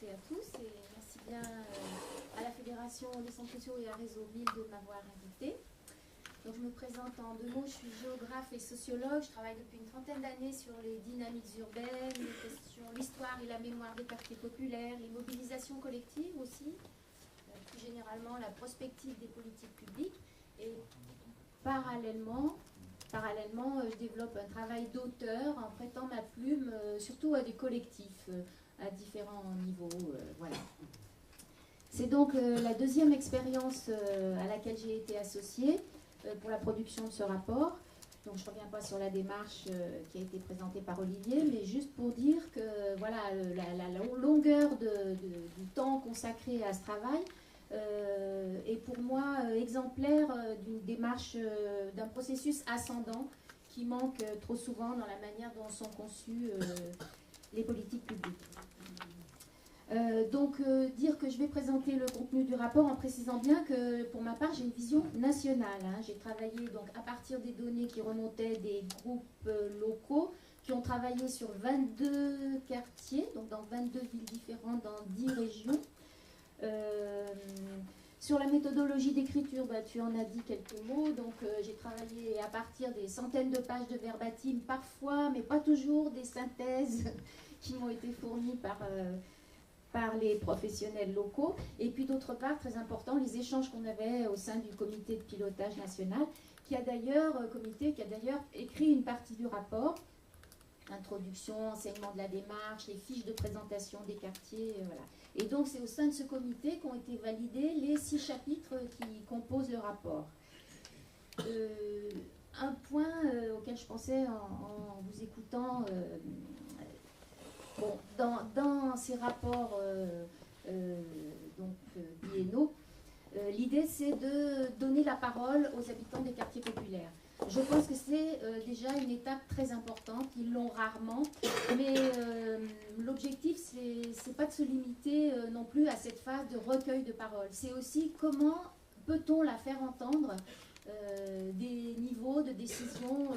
et à tous, et merci bien à la Fédération des centres sociaux et à Réseau Ville de m'avoir invité. Donc je me présente en 2 mots, je suis géographe et sociologue, je travaille depuis une trentaine d'années sur les dynamiques urbaines, les questions, l'histoire et la mémoire des quartiers populaires, les mobilisations collectives aussi, plus généralement la prospective des politiques publiques, et parallèlement, je développe un travail d'auteur en prêtant ma plume surtout à des collectifs à différents niveaux. Voilà. C'est donc la deuxième expérience à laquelle j'ai été associée pour la production de ce rapport. Donc je ne reviens pas sur la démarche qui a été présentée par Olivier, mais juste pour dire que voilà, la longueur du temps consacré à ce travail est pour moi exemplaire d'une démarche, d'un processus ascendant qui manque trop souvent dans la manière dont sont conçues les politiques publiques. Dire que je vais présenter le contenu du rapport en précisant bien que pour ma part j'ai une vision nationale. J'ai travaillé donc à partir des données qui remontaient des groupes locaux qui ont travaillé sur 22 quartiers, donc dans 22 villes différentes, dans 10 régions. Sur la méthodologie d'écriture, tu en as dit quelques mots. Donc j'ai travaillé à partir des centaines de pages de verbatim, parfois, mais pas toujours, des synthèses qui m'ont été fournies par les professionnels locaux. Et puis d'autre part, très important, les échanges qu'on avait au sein du comité de pilotage national, qui a d'ailleurs écrit une partie du rapport. Introduction, enseignement de la démarche, les fiches de présentation des quartiers, voilà. Et donc c'est au sein de ce comité qu'ont été validés les 6 chapitres qui composent le rapport. Un point auquel je pensais en vous écoutant, dans ces rapports biennaux, l'idée c'est de donner la parole aux habitants des quartiers populaires. Je pense que c'est déjà une étape très importante, ils l'ont rarement, mais l'objectif c'est pas de se limiter non plus à cette phase de recueil de paroles, c'est aussi comment peut-on la faire entendre des niveaux de décision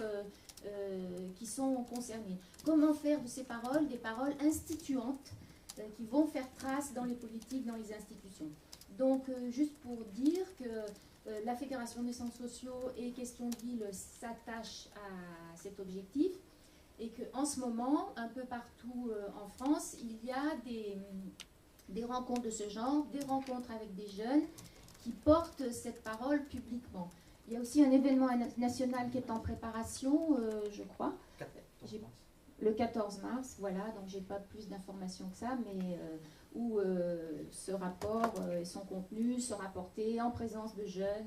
qui sont concernés. Comment faire de ces paroles des paroles instituantes qui vont faire trace dans les politiques, dans les institutions. Donc juste pour dire que la Fédération des centres sociaux et Questions de Ville s'attachent à cet objectif et qu'en ce moment, un peu partout en France, il y a des rencontres de ce genre, des rencontres avec des jeunes qui portent cette parole publiquement. Il y a aussi un événement national qui est en préparation, je crois. Le 14 mars, voilà, donc j'ai pas plus d'informations que ça, mais où ce rapport et son contenu sera porté en présence de jeunes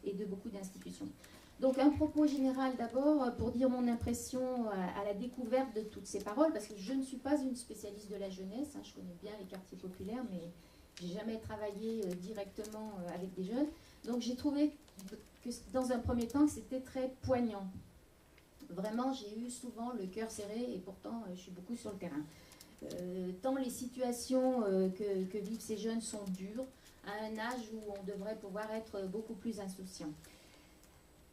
et de beaucoup d'institutions. Donc un propos général d'abord pour dire mon impression à la découverte de toutes ces paroles, parce que je ne suis pas une spécialiste de la jeunesse, je connais bien les quartiers populaires, mais j'ai jamais travaillé directement avec des jeunes. Donc j'ai trouvé que dans un premier temps que c'était très poignant. Vraiment, j'ai eu souvent le cœur serré et pourtant je suis beaucoup sur le terrain. Tant les situations que vivent ces jeunes sont dures, à un âge où on devrait pouvoir être beaucoup plus insouciant.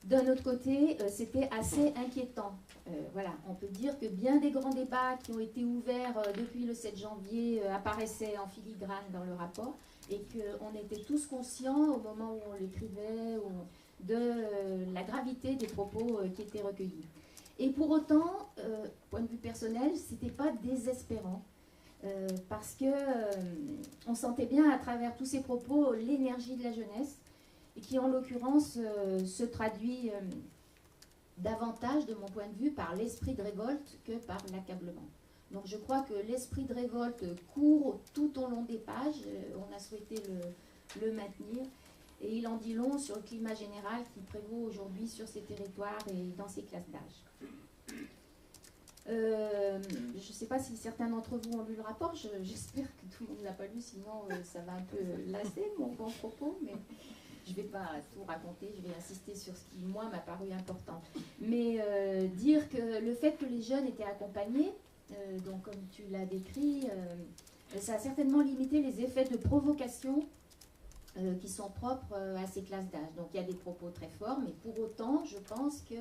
D'un autre côté, c'était assez inquiétant. Voilà, on peut dire que bien des grands débats qui ont été ouverts depuis le 7 janvier apparaissaient en filigrane dans le rapport et qu'on était tous conscients au moment où on l'écrivait de la gravité des propos qui étaient recueillis. Et pour autant, point de vue personnel, c'était pas désespérant, parce que on sentait bien à travers tous ces propos l'énergie de la jeunesse, et qui en l'occurrence se traduit davantage, de mon point de vue, par l'esprit de révolte que par l'accablement. Donc je crois que l'esprit de révolte court tout au long des pages, on a souhaité le maintenir. Et il en dit long sur le climat général qui prévaut aujourd'hui sur ces territoires et dans ces classes d'âge. Je ne sais pas si certains d'entre vous ont lu le rapport, j'espère que tout le monde ne l'a pas lu, sinon ça va un peu lasser mon bon propos, mais je ne vais pas tout raconter, je vais insister sur ce qui, moi, m'a paru important. Mais dire que le fait que les jeunes étaient accompagnés, donc comme tu l'as décrit, ça a certainement limité les effets de provocation qui sont propres à ces classes d'âge. Donc il y a des propos très forts, mais pour autant, je pense que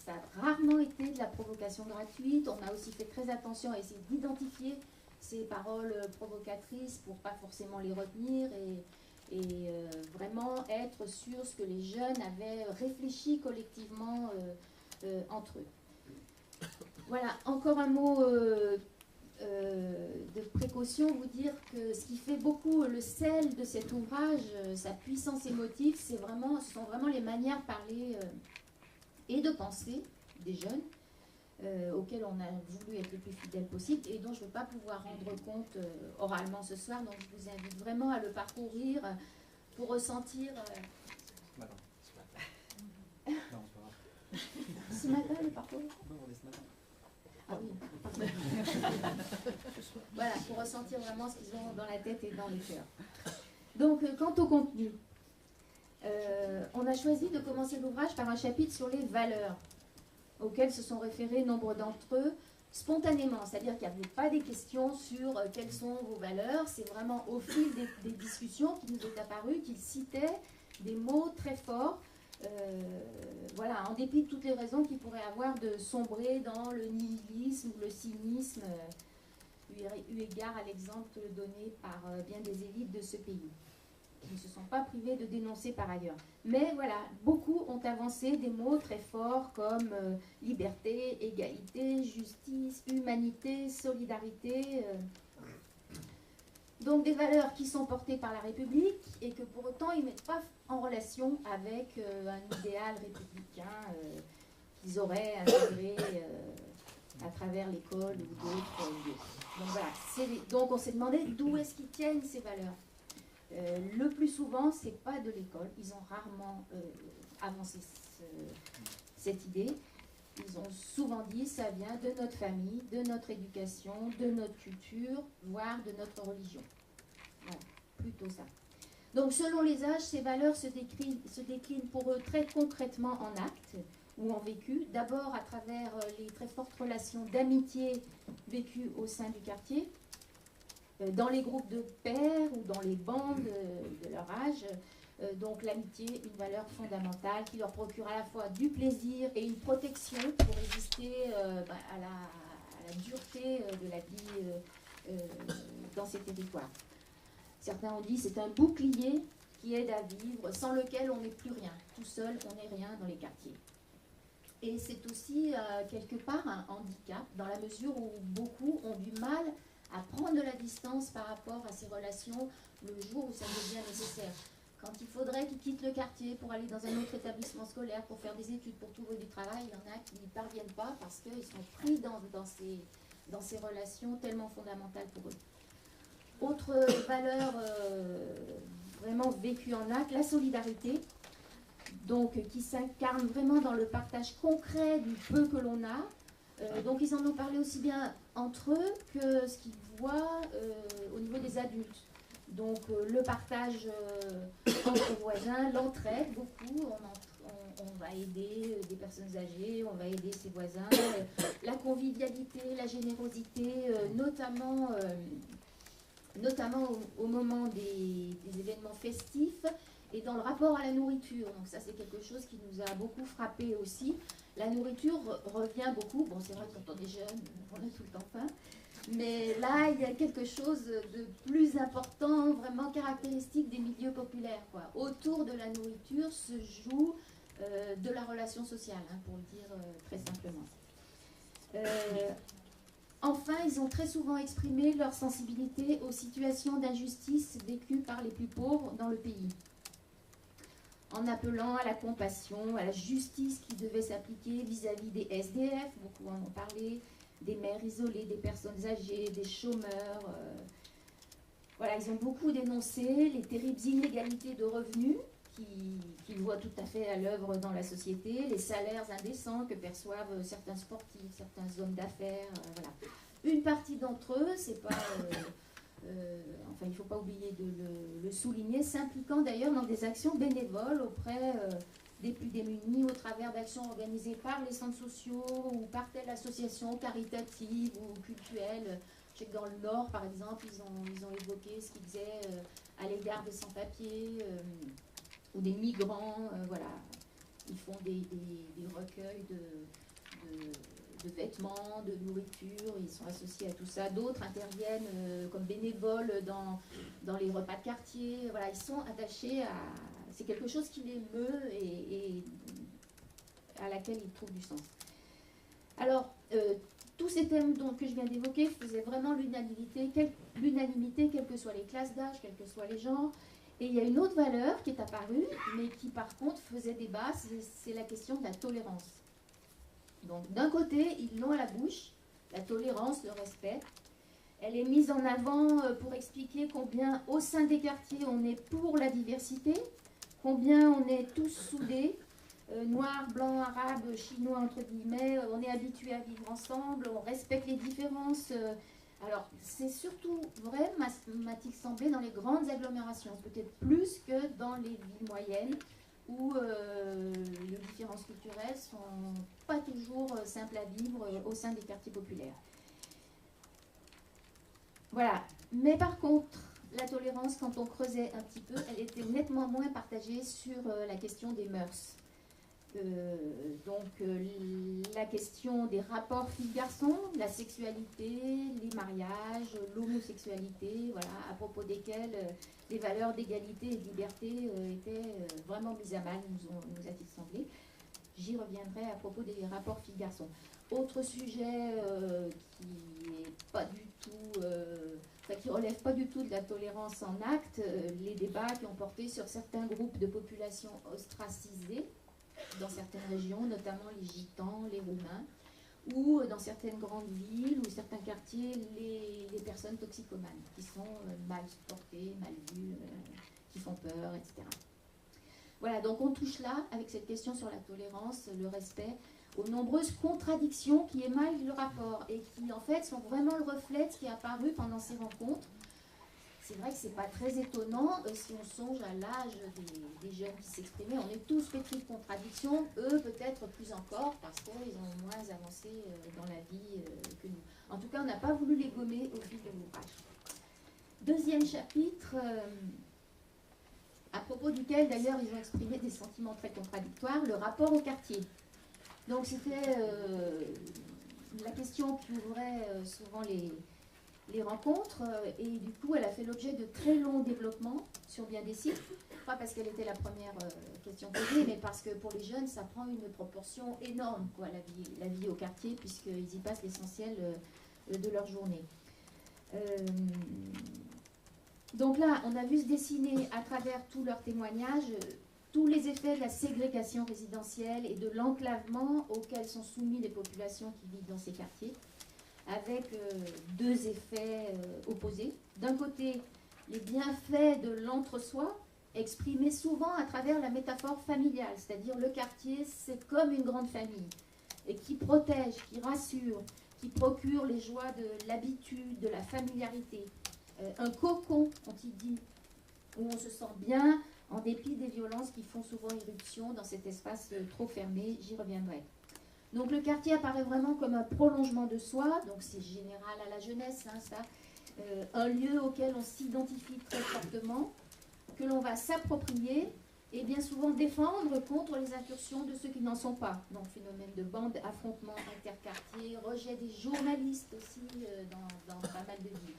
ça a rarement été de la provocation gratuite. On a aussi fait très attention à essayer d'identifier ces paroles provocatrices pour pas forcément les retenir et vraiment être sur ce que les jeunes avaient réfléchi collectivement entre eux. Voilà, encore un mot de précaution, vous dire que ce qui fait beaucoup le sel de cet ouvrage, sa puissance émotive, ce sont vraiment les manières de parler et de penser des jeunes, auxquels on a voulu être le plus fidèle possible et dont je ne vais pas pouvoir rendre compte oralement ce soir. Donc je vous invite vraiment à le parcourir pour ressentir... Non, ce matin. Ce matin, le parcours? Non, on est ce matin. Ah oui. Voilà, pour ressentir vraiment ce qu'ils ont dans la tête et dans le cœur. Donc, quant au contenu, on a choisi de commencer l'ouvrage par un chapitre sur les valeurs, auxquelles se sont référés nombre d'entre eux spontanément, c'est-à-dire qu'il n'y avait pas des questions sur quelles sont vos valeurs, c'est vraiment au fil des discussions qu'il nous est apparu qu'ils citaient des mots très forts, voilà, en dépit de toutes les raisons qu'ils pourraient avoir de sombrer dans le nihilisme ou le cynisme, eu égard à l'exemple donné par bien des élites de ce pays, qui ne se sont pas privés de dénoncer par ailleurs. Mais voilà, beaucoup ont avancé des mots très forts comme liberté, égalité, justice, humanité, solidarité. Donc des valeurs qui sont portées par la République et que pour autant ils ne mettent pas en relation avec un idéal républicain qu'ils auraient intégré à travers l'école ou d'autres lieux. Donc voilà, donc on s'est demandé d'où est-ce qu'ils tiennent ces valeurs. Le plus souvent, c'est pas de l'école. Ils ont rarement avancé cette idée. Ils ont souvent dit ça vient de notre famille, de notre éducation, de notre culture, voire de notre religion. Voilà, plutôt ça. Donc selon les âges, ces valeurs se déclinent pour eux très concrètement en actes ou en vécu. D'abord à travers les très fortes relations d'amitié vécues au sein du quartier, dans les groupes de pairs ou dans les bandes de leur âge. Donc l'amitié, une valeur fondamentale qui leur procure à la fois du plaisir et une protection pour résister à la dureté de la vie dans ces territoires. Certains ont dit c'est un bouclier qui aide à vivre, sans lequel on n'est plus rien. Tout seul, on n'est rien dans les quartiers. Et c'est aussi quelque part un handicap, dans la mesure où beaucoup ont du mal à prendre de la distance par rapport à ces relations le jour où ça devient nécessaire. Quand il faudrait qu'ils quittent le quartier pour aller dans un autre établissement scolaire, pour faire des études, pour trouver du travail, il y en a qui n'y parviennent pas parce qu'ils sont pris dans ces relations tellement fondamentales pour eux. Autre valeur vraiment vécue en acte, la solidarité, donc qui s'incarne vraiment dans le partage concret du peu que l'on a. Donc ils en ont parlé aussi bien entre eux que ce qu'ils voient au niveau des adultes. Donc le partage entre voisins, l'entraide beaucoup, on va aider des personnes âgées, on va aider ses voisins, la convivialité, la générosité, notamment au moment des événements festifs et dans le rapport à la nourriture. Donc ça c'est quelque chose qui nous a beaucoup frappé aussi. La nourriture revient beaucoup, bon c'est vrai que quand on est jeune, on a tout le temps faim, mais là il y a quelque chose de plus important, vraiment caractéristique des milieux populaires, quoi. Autour de la nourriture se joue de la relation sociale, hein, pour le dire très simplement. Enfin, ils ont très souvent exprimé leur sensibilité aux situations d'injustice vécues par les plus pauvres dans le pays, en appelant à la compassion, à la justice qui devait s'appliquer vis-à-vis des SDF, beaucoup en ont parlé, des mères isolées, des personnes âgées, des chômeurs. Voilà, ils ont beaucoup dénoncé les terribles inégalités de revenus qu'ils voient tout à fait à l'œuvre dans la société, les salaires indécents que perçoivent certains sportifs, certains hommes d'affaires, voilà. Une partie d'entre eux, c'est pas... enfin, il ne faut pas oublier de le souligner, s'impliquant d'ailleurs dans des actions bénévoles auprès des plus démunis, au travers d'actions organisées par les centres sociaux ou par telle association caritative ou cultuelle. Je sais que dans le Nord, par exemple, ils ont évoqué ce qu'ils faisaient à l'égard des sans-papiers ou des migrants. Voilà. Ils font des recueils vêtements, de nourriture, ils sont associés à tout ça. D'autres interviennent comme bénévoles dans les repas de quartier. Voilà, ils sont attachés à... C'est quelque chose qui les meut et à laquelle ils trouvent du sens. Alors, tous ces thèmes que je viens d'évoquer faisaient vraiment l'unanimité, quelles que soient les classes d'âge, quels que soient les genres. Et il y a une autre valeur qui est apparue, mais qui par contre faisait débat, c'est la question de la tolérance. Donc d'un côté, ils l'ont à la bouche, la tolérance, le respect. Elle est mise en avant pour expliquer combien au sein des quartiers on est pour la diversité, combien on est tous soudés, noirs, blancs, arabes, chinois, entre guillemets, on est habitués à vivre ensemble, on respecte les différences. Alors, c'est surtout vrai, m'a-t-il semblé, dans les grandes agglomérations, peut-être plus que dans les villes moyennes, où les différences culturelles ne sont pas toujours simples à vivre au sein des quartiers populaires. Voilà. Mais par contre, la tolérance, quand on creusait un petit peu, elle était nettement moins partagée sur la question des mœurs. La question des rapports filles-garçons, la sexualité, les mariages, l'homosexualité, voilà, à propos desquels les valeurs d'égalité et de liberté étaient vraiment mises à mal, nous a-t-il semblé. J'y reviendrai à propos des rapports filles-garçons. Autre sujet qui est pas du tout, qui relève pas du tout de la tolérance en acte, les débats qui ont porté sur certains groupes de population ostracisés dans certaines régions, notamment les Gitans, les Roumains, ou dans certaines grandes villes ou certains quartiers, les personnes toxicomanes, qui sont mal supportées, mal vues, qui font peur, etc. Voilà, donc on touche là, avec cette question sur la tolérance, le respect, aux nombreuses contradictions qui émaillent le rapport et qui, en fait, sont vraiment le reflet de ce qui est apparu pendant ces rencontres. C'est vrai que ce n'est pas très étonnant si on songe à l'âge des jeunes qui s'exprimaient. On est tous pétris de contradictions, eux peut-être plus encore, parce qu'ils ont moins avancé dans la vie que nous. En tout cas, on n'a pas voulu les gommer au fil de l'ouvrage. Deuxième chapitre, à propos duquel d'ailleurs ils ont exprimé des sentiments très contradictoires, le rapport au quartier. Donc c'était la question qui ouvrait souvent les rencontres, et du coup elle a fait l'objet de très longs développements sur bien des sites, pas parce qu'elle était la première question posée, mais parce que pour les jeunes ça prend une proportion énorme, quoi, la vie au quartier, puisqu'ils y passent l'essentiel de leur journée. Donc là on a vu se dessiner à travers tous leurs témoignages tous les effets de la ségrégation résidentielle et de l'enclavement auxquels sont soumis les populations qui vivent dans ces quartiers, avec deux effets opposés. D'un côté, les bienfaits de l'entre-soi, exprimés souvent à travers la métaphore familiale, c'est-à-dire le quartier, c'est comme une grande famille, et qui protège, qui rassure, qui procure les joies de l'habitude, de la familiarité. Un cocon, ont-ils dit, où on se sent bien, en dépit des violences qui font souvent irruption dans cet espace trop fermé, j'y reviendrai. Donc le quartier apparaît vraiment comme un prolongement de soi, donc c'est général à la jeunesse, hein, ça, un lieu auquel on s'identifie très fortement, que l'on va s'approprier et bien souvent défendre contre les incursions de ceux qui n'en sont pas. Donc phénomène de bande, affrontements interquartiers, rejet des journalistes aussi dans pas mal de villes.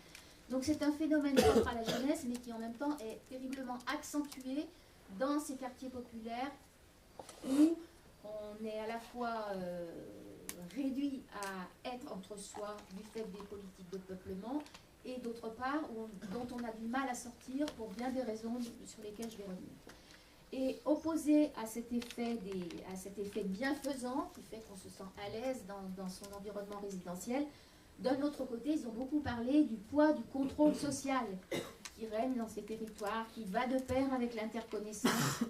Donc c'est un phénomène propre à la jeunesse, mais qui en même temps est terriblement accentué dans ces quartiers populaires où on est à la fois réduit à être entre soi du fait des politiques de peuplement, et d'autre part dont on a du mal à sortir pour bien des raisons sur lesquelles je vais revenir. Et opposé à cet effet bienfaisant qui fait qu'on se sent à l'aise dans son environnement résidentiel, d'un autre côté, ils ont beaucoup parlé du poids du contrôle social qui règne dans ces territoires, qui va de pair avec l'interconnaissance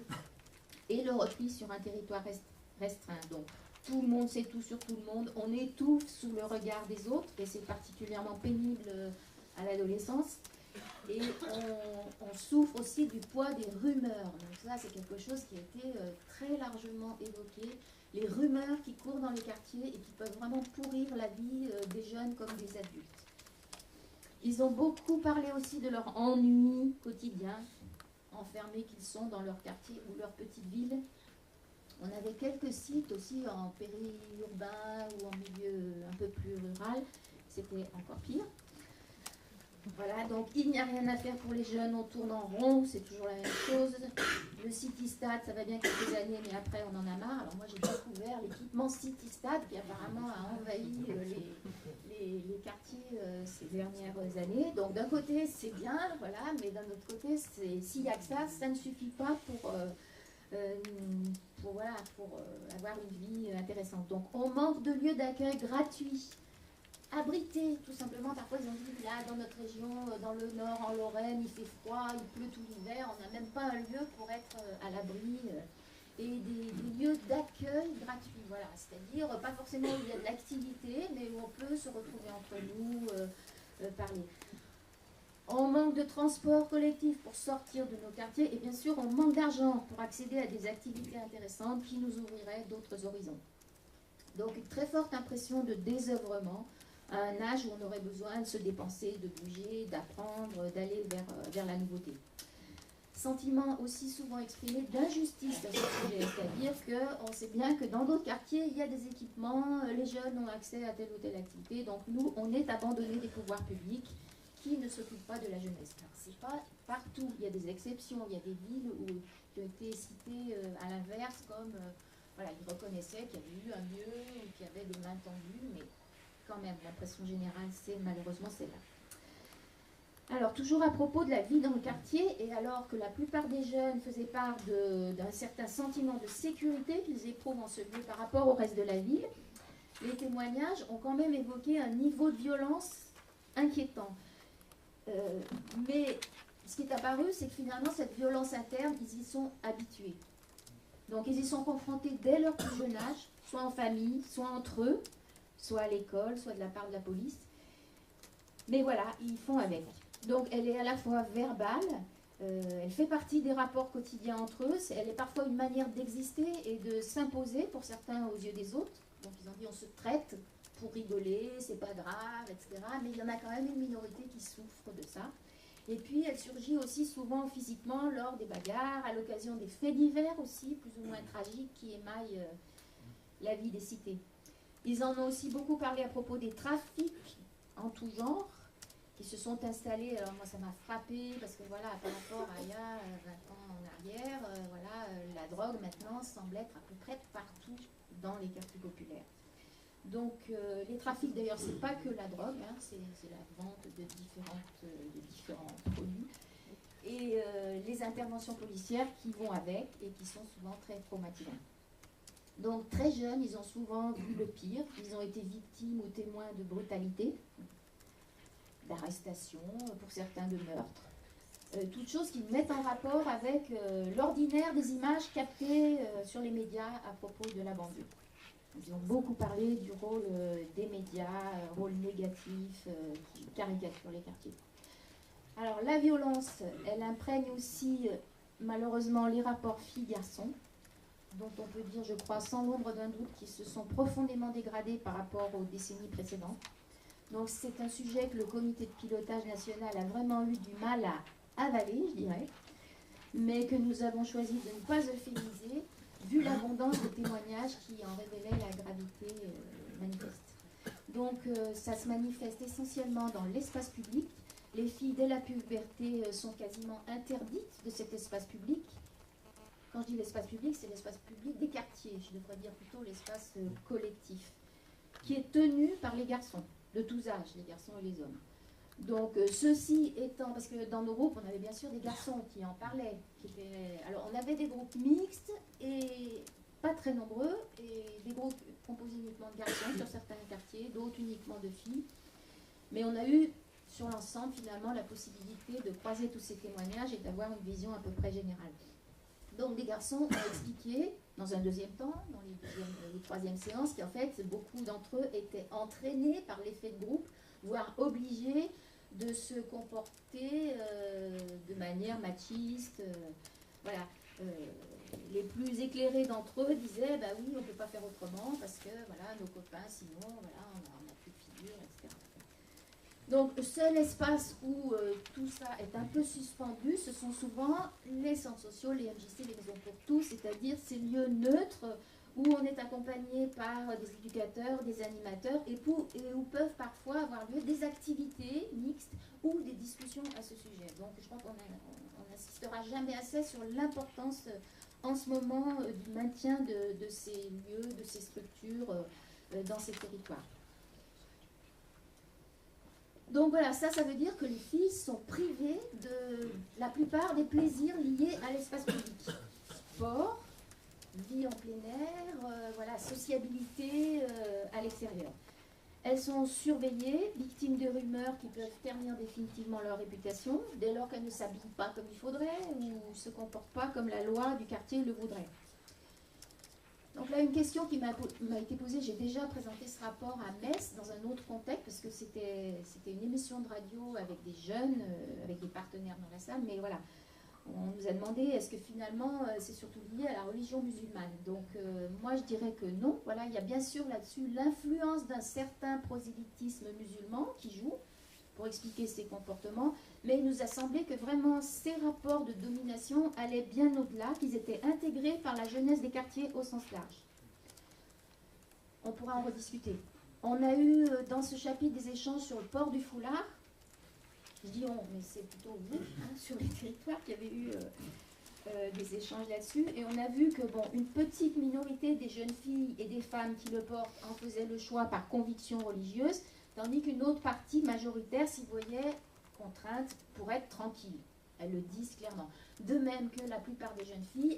et le repli sur un territoire restreint. Donc, tout le monde sait tout sur tout le monde, on est tous sous le regard des autres, et c'est particulièrement pénible à l'adolescence. Et on souffre aussi du poids des rumeurs. Donc ça, c'est quelque chose qui a été très largement évoqué. Les rumeurs qui courent dans les quartiers et qui peuvent vraiment pourrir la vie des jeunes comme des adultes. Ils ont beaucoup parlé aussi de leur ennui quotidien, enfermés qu'ils sont dans leur quartier ou leur petite ville, On avait quelques sites aussi en périurbain ou en milieu un peu plus rural. C'était encore pire. Voilà, donc il n'y a rien à faire pour les jeunes, on tourne en rond, c'est toujours la même chose. Le City-Stade, ça va bien quelques années, mais après on en a marre. Alors moi j'ai découvert l'équipement City-Stade qui apparemment a envahi les quartiers ces dernières années. Donc d'un côté c'est bien, voilà, mais d'un autre côté, s'il n'y a que ça ne suffit pas pour avoir une vie intéressante. Donc on manque de lieux d'accueil gratuits. Abrités, tout simplement. Parfois, ils ont dit, là, dans notre région, dans le nord, en Lorraine, il fait froid, il pleut tout l'hiver, on n'a même pas un lieu pour être à l'abri. Et des lieux d'accueil gratuits, voilà. C'est-à-dire, pas forcément où il y a de l'activité, mais où on peut se retrouver entre nous, parler. On manque de transport collectif pour sortir de nos quartiers, et bien sûr, on manque d'argent pour accéder à des activités intéressantes qui nous ouvriraient d'autres horizons. Donc, une très forte impression de désœuvrement, à un âge où on aurait besoin de se dépenser, de bouger, d'apprendre, d'aller vers la nouveauté. Sentiment aussi souvent exprimé d'injustice à ce sujet, c'est-à-dire qu'on sait bien que dans d'autres quartiers, il y a des équipements, les jeunes ont accès à telle ou telle activité, donc nous, on est abandonnés des pouvoirs publics qui ne s'occupent pas de la jeunesse. C'est pas partout, il y a des exceptions, il y a des villes qui ont été citées à l'inverse, comme voilà, ils reconnaissaient qu'il y avait eu un mieux, ou qu'il y avait des mains tendues, mais quand même, l'impression générale, c'est malheureusement celle-là. Alors, toujours à propos de la vie dans le quartier, et alors que la plupart des jeunes faisaient part d'un certain sentiment de sécurité qu'ils éprouvent en ce lieu par rapport au reste de la ville, les témoignages ont quand même évoqué un niveau de violence inquiétant. Mais ce qui est apparu, c'est que finalement, cette violence interne, ils y sont habitués. Donc, ils y sont confrontés dès leur plus jeune âge, soit en famille, soit entre eux, soit à l'école, soit de la part de la police. Mais voilà, ils font avec. Donc elle est à la fois verbale, elle fait partie des rapports quotidiens entre eux, elle est parfois une manière d'exister et de s'imposer pour certains aux yeux des autres. Donc ils ont dit on se traite pour rigoler, c'est pas grave, etc. Mais il y en a quand même une minorité qui souffre de ça. Et puis elle surgit aussi souvent physiquement lors des bagarres, à l'occasion des faits divers aussi, plus ou moins tragiques, qui émaillent la vie des cités. Ils en ont aussi beaucoup parlé à propos des trafics en tout genre qui se sont installés. Alors moi ça m'a frappé parce que voilà, par rapport à il y a 20 ans en arrière, la drogue maintenant semble être à peu près partout dans les quartiers populaires. Donc les trafics d'ailleurs c'est pas que la drogue, hein, c'est la vente de différents produits. Et les interventions policières qui vont avec et qui sont souvent très traumatisantes. Donc très jeunes, ils ont souvent vu le pire, ils ont été victimes ou témoins de brutalité, d'arrestation, pour certains de meurtre. Toutes choses qui mettent en rapport avec l'ordinaire des images captées sur les médias à propos de la banlieue. Ils ont beaucoup parlé du rôle des médias, rôle négatif qui caricature les quartiers. Alors la violence, elle imprègne aussi malheureusement les rapports filles-garçons, dont on peut dire, je crois, sans l'ombre d'un doute, qui se sont profondément dégradés par rapport aux décennies précédentes. Donc c'est un sujet que le comité de pilotage national a vraiment eu du mal à avaler, je dirais, mais que nous avons choisi de ne pas euphémiser, vu l'abondance de témoignages qui en révélaient la gravité manifeste. Donc ça se manifeste essentiellement dans l'espace public. Les filles, dès la puberté, sont quasiment interdites de cet espace public. Quand je dis l'espace public, c'est l'espace public des quartiers, je devrais dire plutôt l'espace collectif, qui est tenu par les garçons, de tous âges, les garçons et les hommes. Donc ceci étant, parce que dans nos groupes, on avait bien sûr des garçons qui en parlaient. Alors on avait des groupes mixtes, et pas très nombreux, et des groupes composés uniquement de garçons sur certains quartiers, d'autres uniquement de filles. Mais on a eu, sur l'ensemble, finalement, la possibilité de croiser tous ces témoignages et d'avoir une vision à peu près générale. Donc des garçons ont expliqué, dans un deuxième temps, dans les troisièmes séances, qu'en fait, beaucoup d'entre eux étaient entraînés par l'effet de groupe, voire obligés de se comporter de manière machiste. Voilà. Les plus éclairés d'entre eux disaient, bah oui, on ne peut pas faire autrement, parce que voilà, nos copains, sinon, voilà, on n'a plus de figure, etc. Donc, le seul espace où tout ça est un peu suspendu, ce sont souvent les centres sociaux, les MJC, les maisons pour tous, c'est-à-dire ces lieux neutres où on est accompagné par des éducateurs, des animateurs, et où peuvent parfois avoir lieu des activités mixtes ou des discussions à ce sujet. Donc, je crois qu'on n'insistera jamais assez sur l'importance en ce moment du maintien de ces lieux, de ces structures dans ces territoires. Donc voilà, ça veut dire que les filles sont privées de la plupart des plaisirs liés à l'espace public. Sport, vie en plein air, voilà, sociabilité à l'extérieur. Elles sont surveillées, victimes de rumeurs qui peuvent ternir définitivement leur réputation, dès lors qu'elles ne s'habillent pas comme il faudrait ou ne se comportent pas comme la loi du quartier le voudrait. Donc là, une question qui m'a été posée, j'ai déjà présenté ce rapport à Metz dans un autre contexte, parce que c'était une émission de radio avec des jeunes, avec des partenaires dans la salle, mais voilà, on nous a demandé est-ce que finalement c'est surtout lié à la religion musulmane. Donc moi je dirais que non, voilà, il y a bien sûr là-dessus l'influence d'un certain prosélytisme musulman qui joue pour expliquer ces comportements, mais il nous a semblé que vraiment ces rapports de domination allaient bien au-delà, qu'ils étaient intégrés par la jeunesse des quartiers au sens large. On pourra en rediscuter. On a eu dans ce chapitre des échanges sur le port du foulard. Je dis on, mais c'est plutôt vous, sur les territoires, qui avez eu des échanges là-dessus. Et on a vu que bon, une petite minorité des jeunes filles et des femmes qui le portent en faisaient le choix par conviction religieuse, tandis qu'une autre partie majoritaire s'y voyait contrainte pour être tranquille. Elles le disent clairement. De même que la plupart des jeunes filles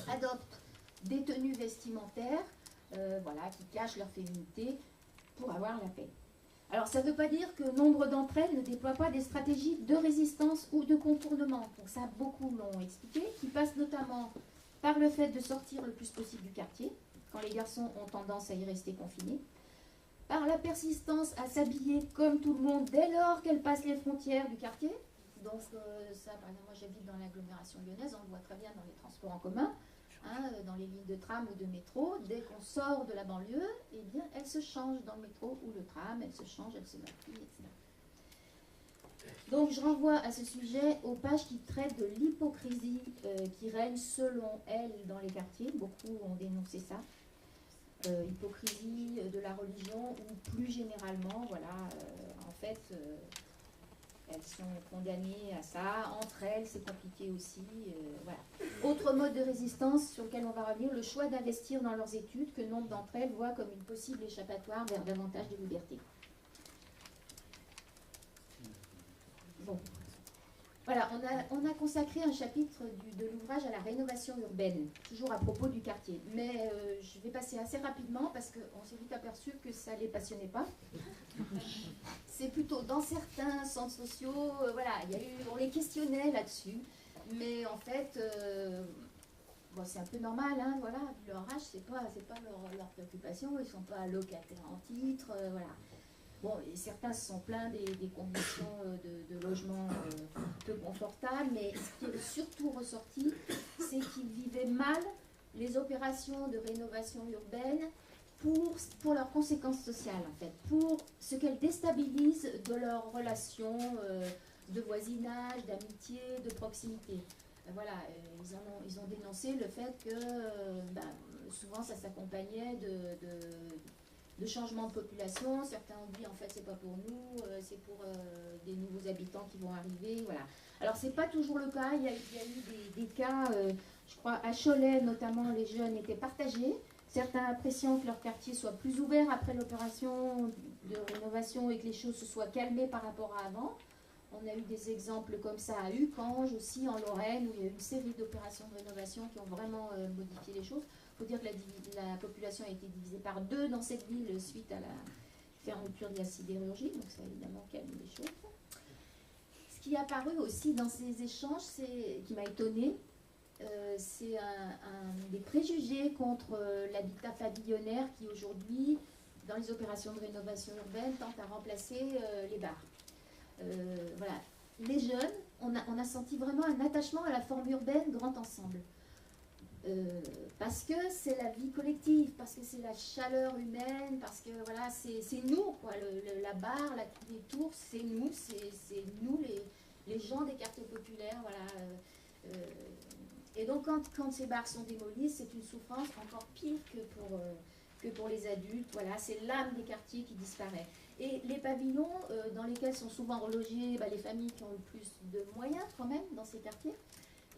adoptent des tenues vestimentaires voilà, qui cachent leur féminité pour avoir la paix. Alors ça ne veut pas dire que nombre d'entre elles ne déploient pas des stratégies de résistance ou de contournement. Donc ça, beaucoup l'ont expliqué, qui passent notamment par le fait de sortir le plus possible du quartier, quand les garçons ont tendance à y rester confinés, par la persistance à s'habiller comme tout le monde dès lors qu'elles passent les frontières du quartier. Donc ça, par exemple, moi j'habite dans l'agglomération lyonnaise, on le voit très bien dans les transports en commun, dans les lignes de tram ou de métro. Dès qu'on sort de la banlieue, eh bien, elles se changent dans le métro ou le tram, elles se changent, elles se maquillent, etc. Donc je renvoie à ce sujet aux pages qui traitent de l'hypocrisie qui règne selon elles dans les quartiers. Beaucoup ont dénoncé ça. Hypocrisie de la religion ou plus généralement, voilà, en fait, elles sont condamnées à ça. Entre elles, c'est compliqué aussi. Voilà. Autre mode de résistance sur lequel on va revenir, le choix d'investir dans leurs études que nombre d'entre elles voient comme une possible échappatoire vers davantage de liberté. Bon. Voilà, on a consacré un chapitre de l'ouvrage à la rénovation urbaine, toujours à propos du quartier. Mais je vais passer assez rapidement parce qu'on s'est vite aperçu que ça ne les passionnait pas. C'est plutôt dans certains centres sociaux, voilà, on les questionnait là-dessus. Mais en fait, bon, c'est un peu normal, hein, voilà, leur âge, c'est pas leur préoccupation, ils ne sont pas locataires en titre, voilà. Bon, et certains se sont plaints des conditions de logement peu confortables, mais ce qui est surtout ressorti, c'est qu'ils vivaient mal les opérations de rénovation urbaine pour leurs conséquences sociales, en fait, pour ce qu'elles déstabilisent de leurs relations de voisinage, d'amitié, de proximité. Voilà, ils ont dénoncé le fait que souvent ça s'accompagnait de changements de population. Certains ont dit en fait c'est pas pour nous, c'est pour des nouveaux habitants qui vont arriver, voilà. Alors c'est pas toujours le cas, il y a eu des cas, je crois à Cholet notamment, les jeunes étaient partagés, certains appréciant que leur quartier soit plus ouvert après l'opération de rénovation et que les choses se soient calmées par rapport à avant. On a eu des exemples comme ça à Uckange aussi en Lorraine où il y a eu une série d'opérations de rénovation qui ont vraiment modifié les choses. Il faut dire que la population a été divisée par 2 dans cette ville suite à la fermeture de la sidérurgie, donc ça a évidemment calmé les choses. Ce qui est apparu aussi dans ces échanges, qui m'a étonnée, c'est des préjugés contre l'habitat pavillonnaire qui aujourd'hui, dans les opérations de rénovation urbaine, tente à remplacer les bars. Voilà. Les jeunes, on a senti vraiment un attachement à la forme urbaine grand ensemble. Parce que c'est la vie collective, parce que c'est la chaleur humaine, parce que voilà, c'est nous, quoi, la barre, les tours, c'est nous les gens des quartiers populaires, voilà. Et donc quand ces barres sont démolies, c'est une souffrance encore pire que pour les adultes, voilà, c'est l'âme des quartiers qui disparaît. Et les pavillons dans lesquels sont souvent relogées les familles qui ont le plus de moyens quand même dans ces quartiers,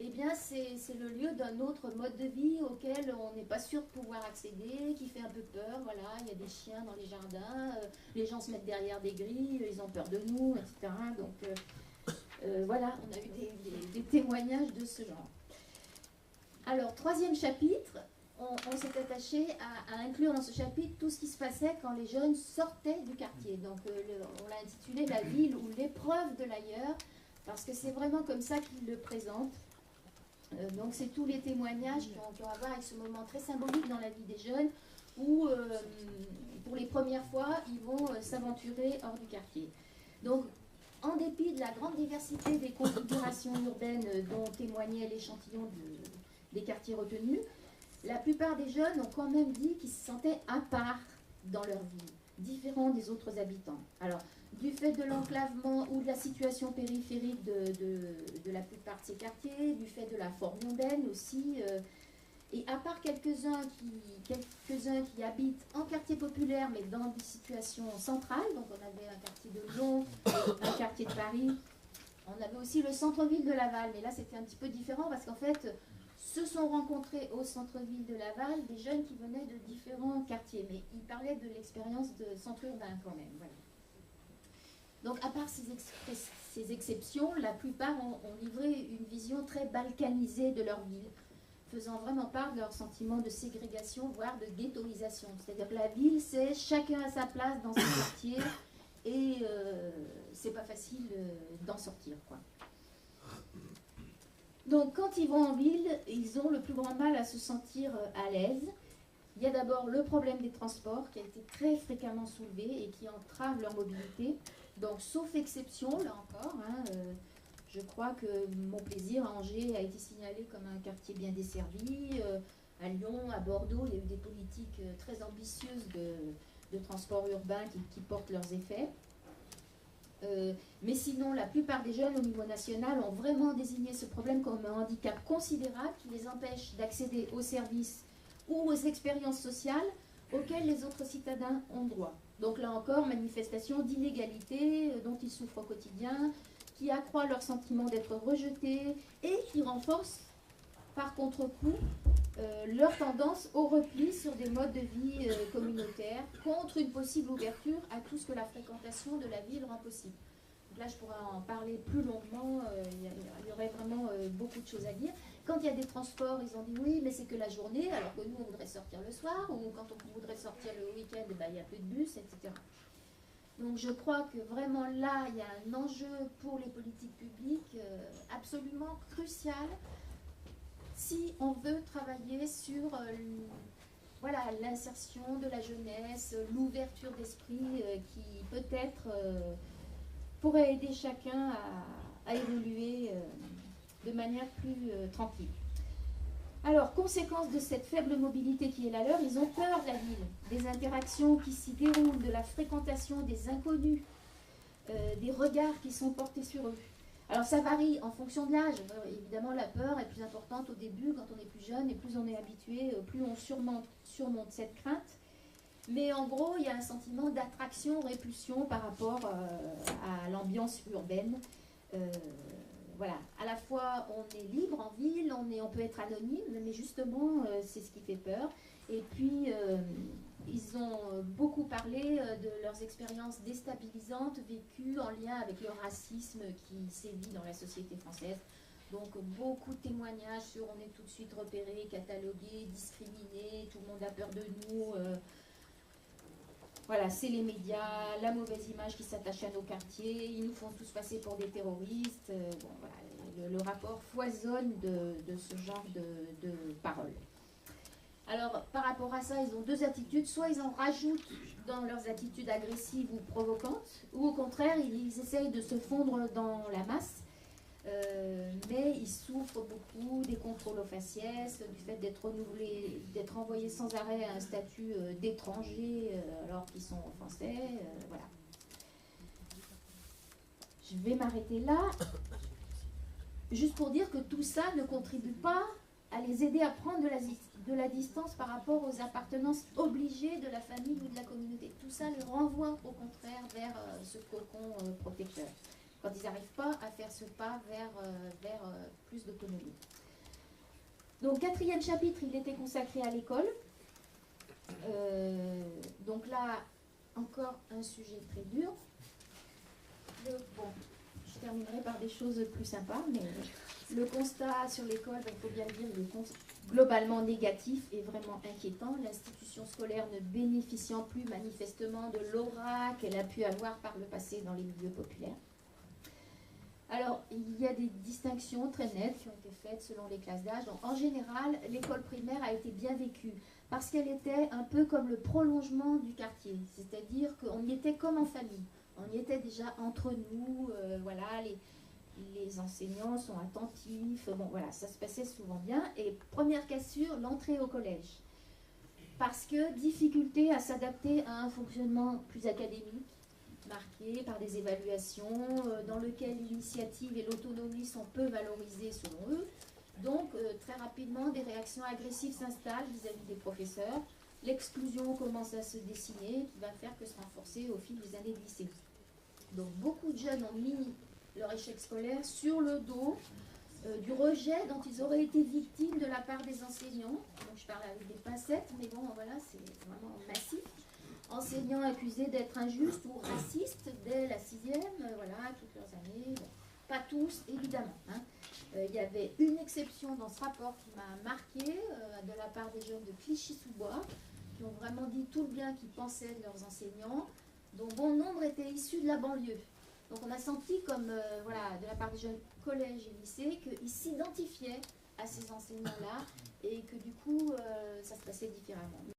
eh bien, c'est le lieu d'un autre mode de vie auquel on n'est pas sûr de pouvoir accéder, qui fait un peu peur. Voilà, il y a des chiens dans les jardins, les gens se mettent derrière des grilles, ils ont peur de nous, etc. Donc, voilà, on a eu des témoignages de ce genre. Alors, troisième chapitre, on s'est attaché à inclure dans ce chapitre tout ce qui se passait quand les jeunes sortaient du quartier. Donc, on l'a intitulé « La ville ou l'épreuve de l'ailleurs », parce que c'est vraiment comme ça qu'il le présente. Donc c'est tous les témoignages qui ont à voir avec ce moment très symbolique dans la vie des jeunes où pour les premières fois ils vont s'aventurer hors du quartier. Donc en dépit de la grande diversité des configurations urbaines dont témoignait l'échantillon des quartiers retenus, la plupart des jeunes ont quand même dit qu'ils se sentaient à part dans leur vie, différents des autres habitants. Alors, du fait de l'enclavement ou de la situation périphérique de la plupart de ces quartiers, du fait de la forme urbaine aussi, et à part quelques-uns qui habitent en quartier populaire, mais dans des situations centrales, donc on avait un quartier de Lyon, un quartier de Paris, on avait aussi le centre-ville de Laval, mais là c'était un petit peu différent parce qu'en fait, se sont rencontrés au centre-ville de Laval des jeunes qui venaient de différents quartiers, mais ils parlaient de l'expérience de centre urbain quand même, voilà. Donc, à part ces exceptions, la plupart ont livré une vision très balkanisée de leur ville, faisant vraiment part de leur sentiment de ségrégation, voire de ghettoisation. C'est-à-dire que la ville, c'est chacun à sa place dans son quartier, et c'est pas facile d'en sortir, quoi. Donc, quand ils vont en ville, ils ont le plus grand mal à se sentir à l'aise. Il y a d'abord le problème des transports qui a été très fréquemment soulevé et qui entrave leur mobilité. Donc, sauf exception, là encore, je crois que Montplaisir, à Angers, a été signalé comme un quartier bien desservi. À Lyon, à Bordeaux, il y a eu des politiques très ambitieuses de transport urbain qui portent leurs effets. Mais sinon, la plupart des jeunes au niveau national ont vraiment désigné ce problème comme un handicap considérable qui les empêche d'accéder aux services ou aux expériences sociales auxquelles les autres citadins ont droit. Donc là encore, manifestation d'inégalité dont ils souffrent au quotidien, qui accroît leur sentiment d'être rejetés et qui renforce par contre-coup leur tendance au repli sur des modes de vie communautaires contre une possible ouverture à tout ce que la fréquentation de la ville rend possible. Donc là, je pourrais en parler plus longuement, il y aurait vraiment beaucoup de choses à dire. Quand il y a des transports, ils ont dit oui, mais c'est que la journée, alors que nous, on voudrait sortir le soir, ou quand on voudrait sortir le week-end, il n'y a plus de bus, etc. Donc je crois que vraiment là, il y a un enjeu pour les politiques publiques absolument crucial si on veut travailler sur voilà, l'insertion de la jeunesse, l'ouverture d'esprit qui peut-être pourrait aider chacun à évoluer de manière plus tranquille. Alors, conséquence de cette faible mobilité qui est la leur, ils ont peur de la ville, des interactions qui s'y déroulent, de la fréquentation des inconnus, des regards qui sont portés sur eux. Alors, ça varie en fonction de l'âge. Évidemment, la peur est plus importante au début, quand on est plus jeune, et plus on est habitué, plus on surmonte cette crainte. Mais en gros, il y a un sentiment d'attraction, répulsion par rapport à l'ambiance urbaine. Voilà, à la fois on est libre en ville, on peut être anonyme, mais justement c'est ce qui fait peur. Et puis ils ont beaucoup parlé de leurs expériences déstabilisantes vécues en lien avec le racisme qui sévit dans la société française. Donc beaucoup de témoignages sur on est tout de suite repéré, catalogué, discriminé, tout le monde a peur de nous. Voilà, c'est les médias, la mauvaise image qui s'attache à nos quartiers, ils nous font tous passer pour des terroristes. Bon, voilà, le rapport foisonne de ce genre de paroles. Alors, par rapport à ça, ils ont deux attitudes. Soit ils en rajoutent dans leurs attitudes agressives ou provocantes, ou au contraire, ils essayent de se fondre dans la masse Mais ils souffrent beaucoup des contrôles aux faciès, du fait d'être renouvelés, d'être envoyés sans arrêt à un statut d'étranger alors qu'ils sont français. Voilà. Je vais m'arrêter là, juste pour dire que tout ça ne contribue pas à les aider à prendre de la distance par rapport aux appartenances obligées de la famille ou de la communauté. Tout ça les renvoie au contraire vers ce cocon protecteur, quand ils n'arrivent pas à faire ce pas vers plus d'autonomie. Donc, 4e chapitre, il était consacré à l'école. Donc là, encore un sujet très dur. Bon, je terminerai par des choses plus sympas, mais le constat sur l'école, il faut bien le dire, il est globalement négatif et vraiment inquiétant. L'institution scolaire ne bénéficiant plus manifestement de l'aura qu'elle a pu avoir par le passé dans les milieux populaires. Alors, il y a des distinctions très nettes qui ont été faites selon les classes d'âge. Donc, en général, l'école primaire a été bien vécue parce qu'elle était un peu comme le prolongement du quartier. C'est-à-dire qu'on y était comme en famille. On y était déjà entre nous. Voilà, les enseignants sont attentifs. Bon, voilà, ça se passait souvent bien. Et première cassure, l'entrée au collège. Parce que difficulté à s'adapter à un fonctionnement plus académique, marqué par des évaluations dans lesquelles l'initiative et l'autonomie sont peu valorisées selon eux. Donc, très rapidement, des réactions agressives s'installent vis-à-vis des professeurs. L'exclusion commence à se dessiner, qui va faire que se renforcer au fil des années de lycée. Donc, beaucoup de jeunes ont mis leur échec scolaire sur le dos du rejet dont ils auraient été victimes de la part des enseignants. Donc, je parle avec des pincettes, mais bon, voilà, c'est vraiment massif. Enseignants accusés d'être injustes ou racistes dès la 6e, voilà, toutes leurs années. Bon, pas tous, évidemment. Hein. Il y avait une exception dans ce rapport qui m'a marqué de la part des jeunes de Clichy-sous-Bois, qui ont vraiment dit tout le bien qu'ils pensaient de leurs enseignants, dont bon nombre étaient issus de la banlieue. Donc on a senti comme, voilà, de la part des jeunes collèges et lycées, qu'ils s'identifiaient à ces enseignants-là et que du coup, ça se passait différemment.